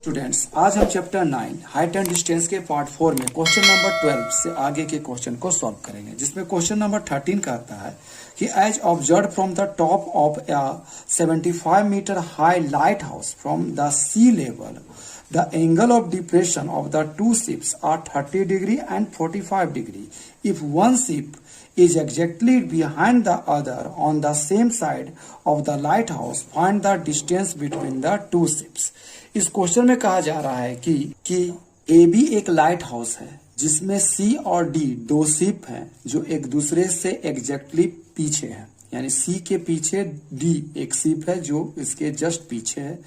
Students, आज हम chapter 9 height and distance के पार्ट 4 में क्वेश्चन नंबर 12 से आगे के क्वेश्चन को सॉल्व करेंगे, जिसमें क्वेश्चन नंबर 13 कहता है कि as observe from the top of a 75 meter high light house from the sea level the angle of depression of the two ships are 30 degree and 45 degree if one ship is exactly behind the other on the same side of the lighthouse. Find the distance between the two ships. इस question में कहा जा रहा है कि A B एक light house है जिसमें सी और डी दो शिप हैं जो एक दूसरे से एग्जैक्टली पीछे हैं, यानी सी के पीछे डी एक शिप है जो इसके जस्ट पीछे है।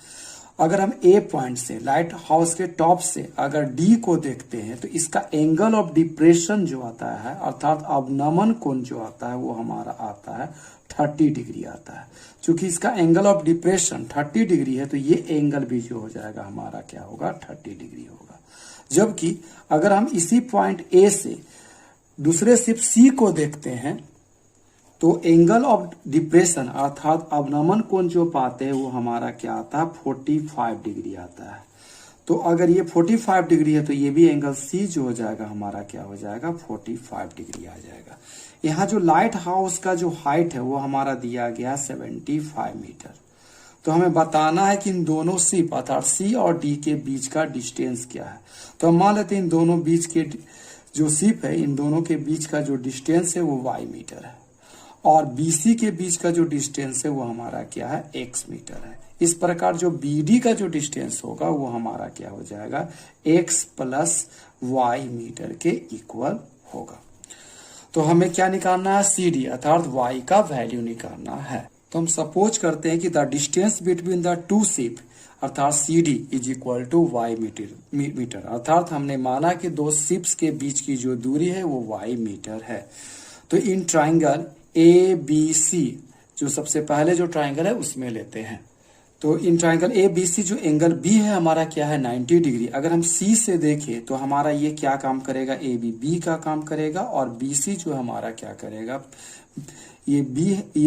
अगर हम ए पॉइंट से लाइट हाउस के टॉप से अगर डी को देखते हैं तो इसका एंगल ऑफ डिप्रेशन जो आता है अर्थात अवनमन कोण जो आता है वो हमारा आता है 30 डिग्री आता है। चूंकि इसका एंगल ऑफ डिप्रेशन 30 डिग्री है तो ये एंगल भी जो हो जाएगा हमारा क्या होगा 30 डिग्री होगा। जबकि अगर हम इसी पॉइंट ए से दूसरे शिप सी को देखते हैं तो एंगल ऑफ डिप्रेशन अर्थात अवनमन कोण जो पाते हैं वो हमारा क्या आता है 45 डिग्री आता है। तो अगर ये 45 डिग्री है तो ये भी एंगल सी जो हो जाएगा हमारा क्या हो जाएगा 45 डिग्री आ जाएगा। यहाँ जो लाइट हाउस का जो हाइट है वो हमारा दिया गया 75 मीटर। तो हमें बताना है कि इन दोनों शिप अर्थात सी और डी के बीच का डिस्टेंस क्या है। तो हम मान लेते हैं इन दोनों बीच के जो शिप है इन दोनों के बीच का जो डिस्टेंस है वो y मीटर है और BC के बीच का जो डिस्टेंस है वो हमारा क्या है x मीटर है। इस प्रकार जो BD का जो डिस्टेंस होगा वो हमारा क्या हो जाएगा x प्लस y मीटर के इक्वल होगा। तो हमें क्या निकालना है CD अर्थात y का वैल्यू निकालना है। तो हम सपोज करते हैं कि the distance between the two ship अर्थात CD is equal to y meter अर्थात हमने माना कि दो शिप्स के बीच की जो दूरी है वो y मीटर है। तो इन ट्राइंगल ए बी सी जो सबसे पहले जो ट्राइंगल है उसमें लेते हैं। तो इन ट्राइंगल ए बी सी जो एंगल बी है हमारा क्या है 90 डिग्री। अगर हम सी से देखें तो हमारा ये क्या काम करेगा ए बी का काम करेगा और बी सी जो हमारा क्या करेगा ये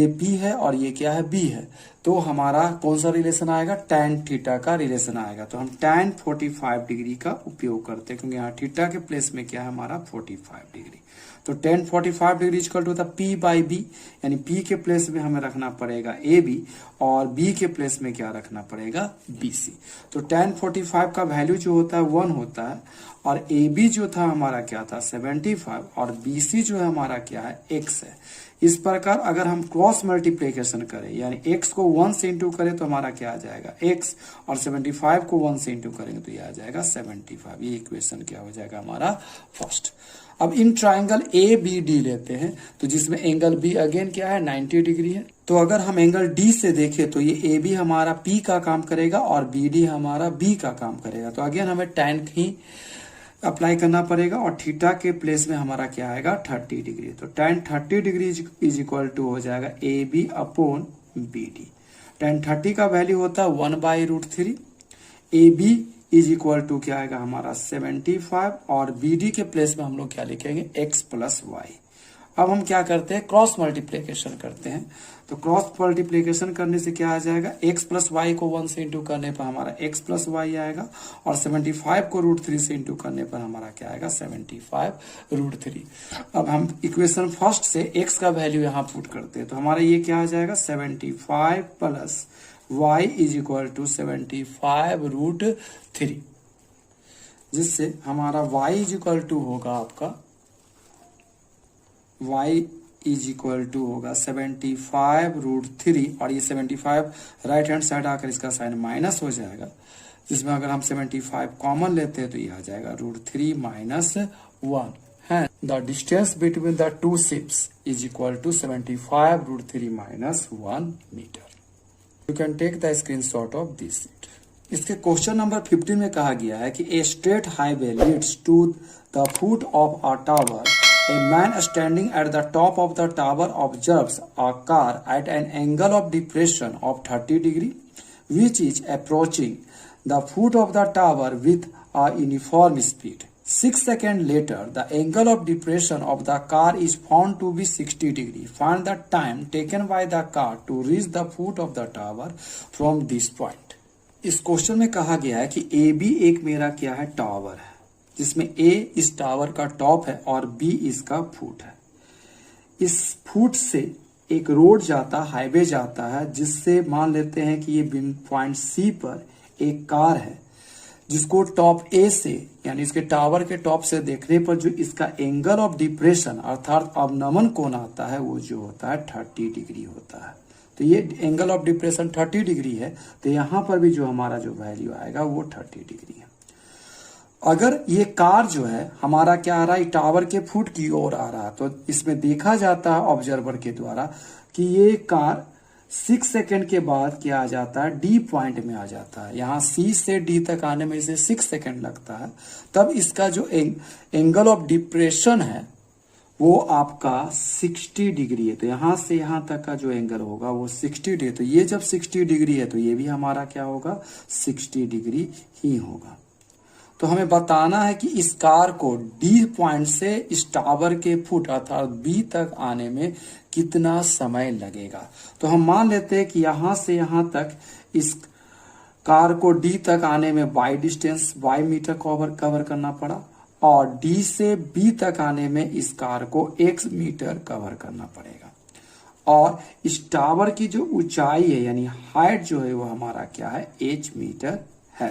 पी है और ये क्या है बी है। तो हमारा कौन सा रिलेशन आएगा tan थीटा का रिलेशन आएगा। तो हम tan 45 डिग्री का उपयोग करते हैं क्योंकि यहाँ थीटा के प्लेस में क्या है हमारा 45 डिग्री। तो tan 45 degree equal to P by B, यानी P के प्लेस में हमें रखना पड़ेगा AB और B के प्लेस में क्या रखना पड़ेगा BC। तो tan 45 का वैल्यू जो होता है 1 होता है और AB जो था हमारा क्या था 75 और BC जो है हमारा क्या है x है। इस प्रकार अगर हम क्रॉस मल्टीप्लिकेशन करें यानी x को 1 से इंटू करें तो हमारा क्या आ जाएगा x और 75 को 1 से इंटू करेंगे तो ये आ जाएगा 75। ये इक्वेशन क्या हो जाएगा हमारा फर्स्ट। अब in triangle A B D लेते हैं तो जिसमें एंगल बी अगेन क्या है 90 डिग्री है। तो अगर हम एंगल डी से देखें तो ये ए बी हमारा पी का काम करेगा और बी डी हमारा बी का काम करेगा। तो अगेन हमें tan ही अप्लाई करना पड़ेगा और थीटा के प्लेस में हमारा क्या आएगा 30 डिग्री। तो tan 30 degree is equal to हो जाएगा A B upon B D. tan 30 का वैल्यू होता है 1/√3। A B is equal to क्या आएगा हमारा 75 और बी डी के प्लेस में हम लोग क्या लिखेंगे x प्लस वाई। अब हम क्या करते हैं क्रॉस मल्टीप्लिकेशन करते हैं। तो क्रॉस मल्टीप्लिकेशन करने से क्या आ जाएगा x प्लस वाई को 1 से इंटू करने पर हमारा x प्लस वाई आएगा और 75 को √3 से इंटू करने पर हमारा क्या आएगा 75√3। अब हम इक्वेशन फर्स्ट से x का वैल्यू यहाँ पुट करते हैं तो हमारा ये क्या आ जाएगा 75 plus y is equal to 75√3, जिससे हमारा y इज इक्वल टू होगा आपका y इज इक्वल टू होगा 75√3 और ये 75 राइट हैंड साइड आकर इसका साइन माइनस हो जाएगा, जिसमें अगर हम 75 कॉमन लेते हैं तो ये आ जाएगा √3 माइनस 1 है। The distance between the two ships is equal to 75√3 minus 1 meter. You can take the screenshot of this sheet. इसके क्वेश्चन नंबर 15 में कहा गया है कि a straight highway leads to the foot of a tower. A man standing at the top of the tower observes a car at an angle of depression of 30 degree, which is approaching the foot of the tower with a uniform speed. 6 seconds later, the angle of depression of the car is found to be 60 degree. Find the time taken by the car to reach the foot of the tower from this point. इस question में कहा गया है कि A B एक मेरा क्या है, टावर है, जिसमें ए इस टावर का टॉप है और बी इसका फुट है। इस फुट से एक रोड जाता, हाईवे जाता है, जिससे मान लेते हैं कि ये पॉइंट सी पर एक कार है, जिसको टॉप ए से यानी इसके टावर के टॉप से देखने पर जो इसका एंगल ऑफ डिप्रेशन अर्थात अवनमन कोण आता है वो जो होता है 30 डिग्री होता है। तो ये एंगल ऑफ डिप्रेशन 30 डिग्री है, तो यहां पर भी जो हमारा जो वैल्यू आएगा वो 30 डिग्री है। अगर ये कार जो है हमारा क्या आ रहा है, टावर के फुट की ओर आ रहा है, तो इसमें देखा जाता है ऑब्जर्वर के द्वारा कि ये कार 6 सेकेंड के बाद क्या आ जाता है, डी पॉइंट में आ जाता है। यहाँ सी से डी तक आने में इसे 6 सेकेंड लगता है। तब इसका जो एंगल ऑफ डिप्रेशन है वो आपका 60 डिग्री है। तो यहां से यहां तक का जो एंगल होगा वो 60 डिग्री। तो ये जब 60 डिग्री है तो ये भी हमारा क्या होगा, 60 डिग्री ही होगा। तो हमें बताना है कि इस कार को डी पॉइंट से इस टावर के फुट अर्थात बी तक आने में कितना समय लगेगा। तो हम मान लेते हैं कि यहां से यहां तक इस कार को डी तक आने में y distance y meter cover करना पड़ा और डी से बी तक आने में इस कार को x मीटर कवर करना पड़ेगा। और इस टावर की जो ऊंचाई है यानी हाइट जो है वो हमारा क्या है, h मीटर है।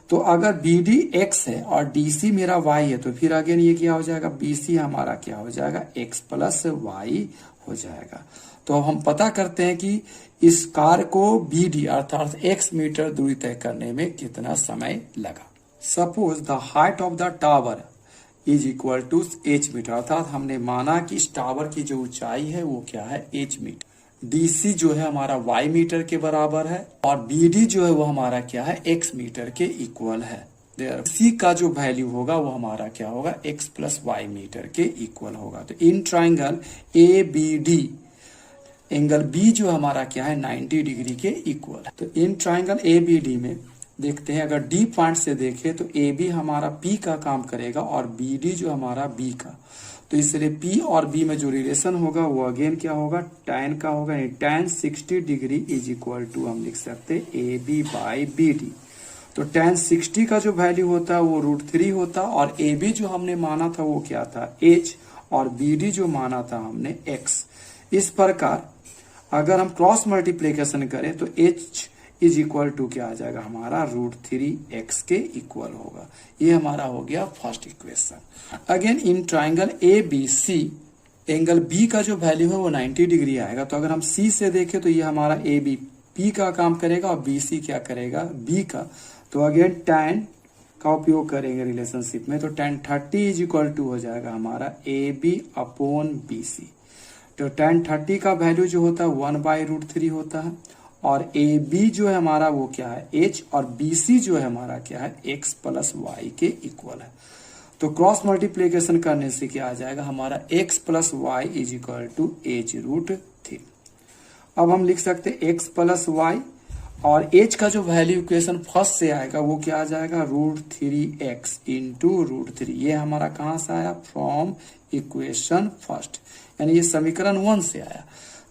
तो अगर BD x है और DC मेरा y है तो फिर अगेन ये क्या हो जाएगा, BC हमारा क्या हो जाएगा, x प्लस y हो जाएगा। तो हम पता करते हैं कि इस कार को BD अर्थात x मीटर दूरी तय करने में कितना समय लगा। Suppose the height of the tower is equal to h meter, अर्थात हमने माना कि इस टावर की जो ऊंचाई है वो क्या है, h मीटर। DC जो है हमारा y मीटर के बराबर है और BD जो है वो हमारा क्या है, x मीटर के इक्वल है। C का जो वैल्यू होगा वो हमारा क्या होगा, x प्लस y मीटर के इक्वल होगा। तो in triangle ABD angle B जो हमारा क्या है, 90 डिग्री के इक्वल है। तो इन ट्राइंगल ABD में देखते हैं, अगर D पॉइंट से देखें तो AB हमारा P का काम करेगा और BD जो हमारा B का। तो इसलिए P और B में जो रिलेशन होगा वो अगेन क्या होगा, tan का होगा। tan 60 degree is equal to हम लिख सकते हैं AB बाई BD। तो tan 60 का जो वैल्यू होता है वो √3 होता और AB जो हमने माना था वो क्या था, h, और BD जो माना था हमने x। इस प्रकार अगर हम क्रॉस मल्टीप्लीकेशन करें तो h इज इक्वल टू क्या आ जाएगा, हमारा √3x के इक्वल होगा। ये हमारा हो गया first equation. Again in triangle ABC angle B का जो वैल्यू है वो 90 डिग्री आएगा। तो अगर हम C से देखें तो ये हमारा AB P का काम करेगा और BC क्या करेगा, B का। तो अगेन tan का उपयोग करेंगे रिलेशनशिप में, तो tan 30 इज इक्वल टू हो जाएगा हमारा AB अपॉन BC। तो tan 30 का वैल्यू जो होता है 1/√3 होता है और AB जो है हमारा वो क्या है, h, और BC जो है हमारा क्या है, x प्लस y के इक्वल है। तो क्रॉस मल्टीप्लीकेशन करने से क्या आ जाएगा, हमारा x plus y is equal to h√3। अब हम लिख सकते हैं x प्लस y और h का जो वैल्यू इक्वेशन फर्स्ट से आएगा वो क्या आ जाएगा, √3x इंटू √3। ये हमारा कहां से आया, फ्रॉम इक्वेशन फर्स्ट, यानी ये समीकरण 1 से आया।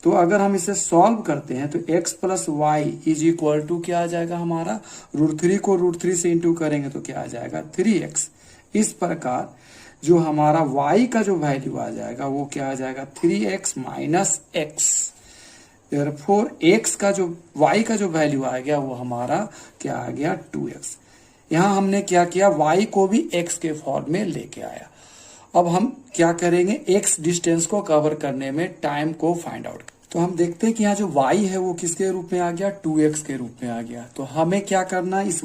तो अगर हम इसे सॉल्व करते हैं तो x plus Y is equal to क्या आ जाएगा, हमारा √3 को √3 से इंटू करेंगे तो क्या आ जाएगा, 3x। इस प्रकार जो हमारा y का जो वैल्यू आ जाएगा वो क्या आ जाएगा, 3x minus x। Therefore x का जो y का जो वैल्यू आ गया वो हमारा क्या आ गया, 2x। यहां हमने क्या किया, y को भी x के फॉर्म में लेके आया। अब हम क्या करेंगे, x डिस्टेंस को कवर करने में टाइम को फाइंड आउट। तो हम देखते हैं कि यहाँ जो y है वो किसके रूप में आ गया, 2x के रूप में आ गया। तो हमें क्या करना है, इस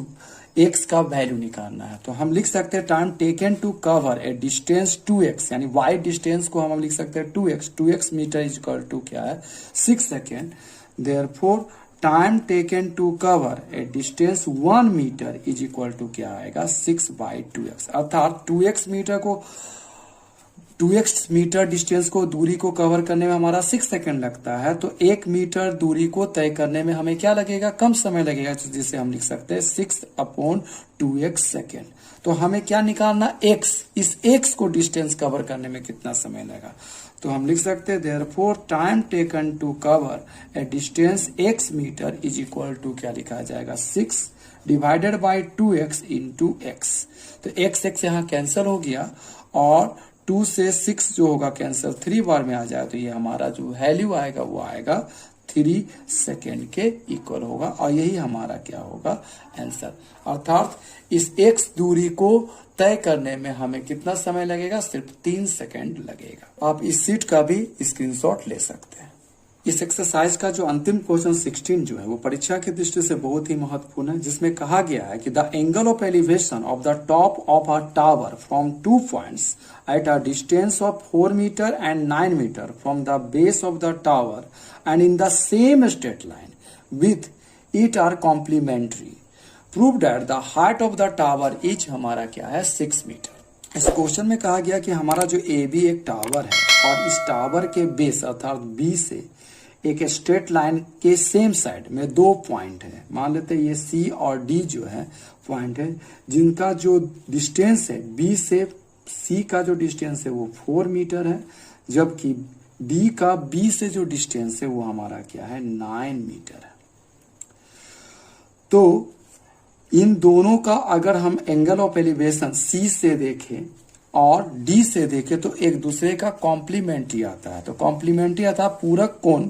x का वैल्यू निकालना है। तो हम लिख सकते हैं time taken to cover a distance 2x, यानी y डिस्टेंस को हम लिख सकते हैं 2x metre is equal to क्या है, 6 second. Therefore time taken to cover a distance 1 meter is equal to क्या आएगा, 6/2x। अर्थात 2x मीटर डिस्टेंस को दूरी को कवर करने में हमारा 6 सेकंड लगता है, तो 1 मीटर दूरी को तय करने में हमें क्या लगेगा, कम समय लगेगा, जिसे हम लिख सकते हैं 6/2x सेकेंड। तो हमें क्या निकालना, x। इस x को डिस्टेंस कवर करने में कितना समय लगा, तो हम लिख सकते हैं therefore time taken to cover a distance x meter is equal to क्या लिखा जाएगा 6 divided by 2x into x। तो x यहाँ कैंसिल हो गया और 2 से 6 जो होगा कैंसिल 3 बार में आ जाए, तो ये हमारा जो वैल्यू आएगा वो आएगा 3 सेकेंड के इक्वल होगा और यही हमारा क्या होगा आंसर। अर्थात इस x दूरी को तय करने में हमें कितना समय लगेगा, सिर्फ 3 सेकेंड लगेगा। आप इस सीट का भी स्क्रीनशॉट ले सकते हैं। इस एक्सरसाइज का जो अंतिम क्वेश्चन 16 जो है वो परीक्षा की दृष्टि से बहुत ही महत्वपूर्ण है, जिसमें कहा गया है कि the angle of elevation of the top of a tower from 2 points at a distance of 4 meter and 9 meter from the base of the tower and in the same straight line with it are complementary. Prove that the height of the tower is हमारा क्या है 6 metre. इस question में कहा गया कि हमारा जो ए बी एक टावर है और इस टावर के बेस अर्थात बी से एक स्ट्रेट लाइन के सेम साइड में 2 पॉइंट है। मान लेते हैं ये सी और डी जो है पॉइंट है, जिनका जो डिस्टेंस है बी से सी का जो डिस्टेंस है वो 4 मीटर है, जबकि डी का बी से जो डिस्टेंस है वो हमारा क्या है 9 मीटर है। तो इन दोनों का अगर हम एंगल ऑफ एलिवेशन सी से देखें और डी से देखें तो एक दूसरे का कॉम्प्लीमेंट्री आता है। तो कॉम्प्लीमेंट्री आता है पूरक कोण,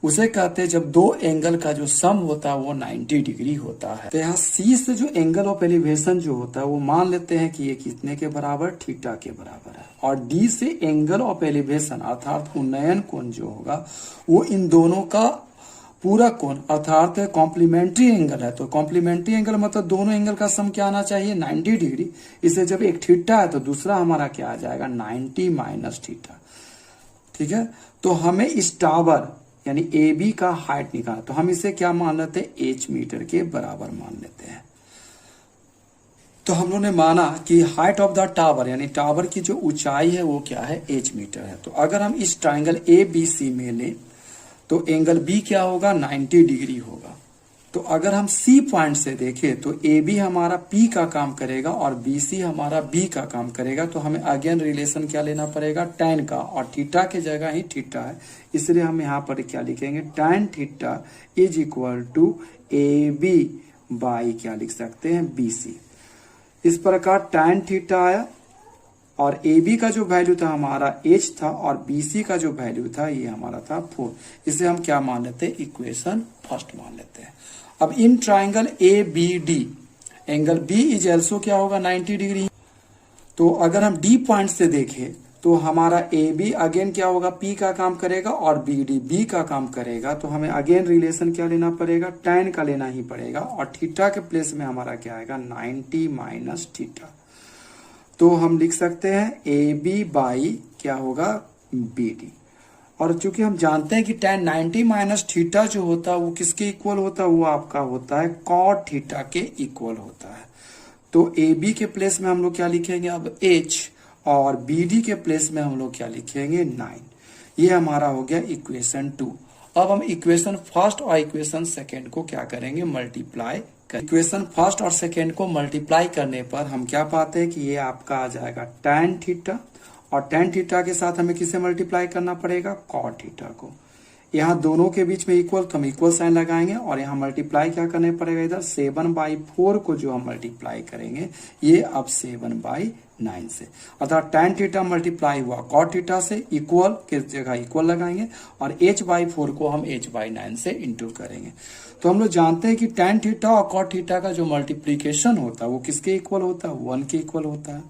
उसे कहते हैं जब 2 एंगल का जो सम होता है वो 90 डिग्री होता है। तो यहाँ सी से जो एंगल ऑफ एलिवेशन जो होता है वो मान लेते हैं कि ये कितने के बराबर, थीटा के बराबर है। और डी से एंगल ऑफ एलिवेशन अर्थात उन्नयन कोण जो होगा वो इन दोनों का पूरा कोण अर्थात कॉम्प्लीमेंट्री एंगल है। तो कॉम्प्लीमेंट्री एंगल मतलब दोनों एंगल का सम क्या आना चाहिए 90 डिग्री। इसे जब एक थीटा है तो दूसरा हमारा क्या आ जाएगा 90 माइनस थीटा। ठीक है, तो हमें इस टावर यानी ए बी का हाइट निकालना, तो हम इसे क्या मान लेते हैं h मीटर के बराबर मान लेते हैं। तो हम लोगों ने माना कि हाइट ऑफ द टावर यानी टावर की जो ऊंचाई है वो क्या है h मीटर है। तो अगर हम इस ट्राइंगल ए बी सी में लें तो एंगल बी क्या होगा 90 डिग्री होगा। तो अगर हम सी पॉइंट से देखें तो ए बी हमारा पी का काम करेगा और बी सी हमारा बी का काम करेगा। तो हमें अगेन रिलेशन क्या लेना पड़ेगा tan का, और थीटा के जगह ही थीटा है, इसलिए हम यहाँ पर क्या लिखेंगे tan theta is equal to A B by क्या लिख सकते हैं बी सी। इस प्रकार tan थीटा आया और ए बी का जो वैल्यू था हमारा h था और बी सी का जो वैल्यू था ये हमारा था 4। इसे हम क्या मान लेते हैं इक्वेशन फर्स्ट मान लेते हैं। अब in triangle A B D angle B is also क्या होगा 90 डिग्री। तो अगर हम डी पॉइंट से देखें तो हमारा ए बी अगेन क्या होगा पी का काम करेगा और बी डी बी का काम करेगा। तो हमें अगेन रिलेशन क्या लेना पड़ेगा tan का लेना ही पड़ेगा और थीटा के प्लेस में हमारा क्या आएगा 90 माइनस थीटा। तो हम लिख सकते हैं ए बी बाई क्या होगा बी डी। और चूंकि हम जानते हैं कि tan 90 माइनस थीटा जो होता है वो किसके इक्वल होता है, वो आपका होता है cot थीटा के इक्वल होता है। तो ए बी के प्लेस में हम लोग क्या लिखेंगे अब h और बी डी के प्लेस में हम लोग क्या लिखेंगे 9। ये हमारा हो गया इक्वेशन 2। अब हम इक्वेशन फर्स्ट और इक्वेशन सेकेंड को क्या करेंगे मल्टीप्लाई करें। इक्वेशन फर्स्ट और सेकेंड को मल्टीप्लाई करने पर हम क्या पाते हैं कि ये आपका आ जाएगा tan थीटा और tan थीटा के साथ हमें किसे मल्टीप्लाई करना पड़ेगा cot थीटा को। यहाँ दोनों के बीच में इक्वल तो हम इक्वल साइन लगाएंगे और यहाँ मल्टीप्लाई क्या करने पड़ेगा इधर 7/4 को जो हम मल्टीप्लाई करेंगे ये अब 7/9 से, अर्थात tan थीटा मल्टीप्लाई हुआ cot थीटा से, इक्वल के जगह इक्वल लगाएंगे और h/4 को हम h/9 से इंटू करेंगे। तो हम लोग जानते हैं कि tan थीटा और cot थीटा का जो मल्टीप्लीकेशन होता है वो किसके इक्वल होता है 1 के इक्वल होता है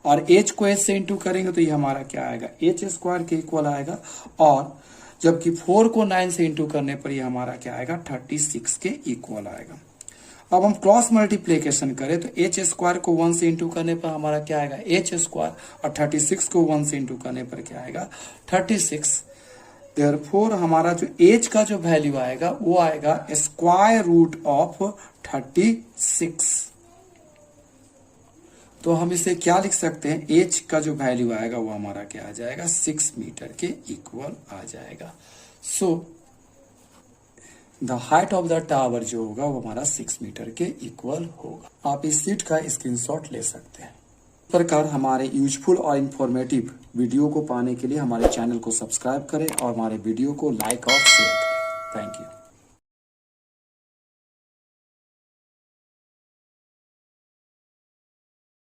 और h को h से इंटू करेंगे तो ये हमारा क्या आएगा h स्क्वायर के इक्वल आएगा और जबकि 4 को 9 से इंटू करने पर ये हमारा क्या आएगा 36 के इक्वल आएगा। अब हम क्रॉस मल्टीप्लिकेशन करें तो h स्क्वायर को 1 से इंटू करने पर हमारा क्या आएगा h स्क्वायर और 36 को 1 से इंटू करने पर क्या आएगा 36। देयरफॉर हमारा जो h का जो वैल्यू आएगा वो आएगा स्क्वायर रूट ऑफ 36। तो हम इसे क्या लिख सकते हैं h का जो वैल्यू आएगा वो हमारा क्या आ जाएगा 6 मीटर के इक्वल आ जाएगा। So the height of the tower जो होगा वो हमारा 6 मीटर के इक्वल होगा। आप इस सीट का स्क्रीनशॉट ले सकते हैं। इस प्रकार हमारे यूजफुल और इंफॉर्मेटिव वीडियो को पाने के लिए हमारे चैनल को सब्सक्राइब करें और हमारे वीडियो को लाइक और शेयर करें।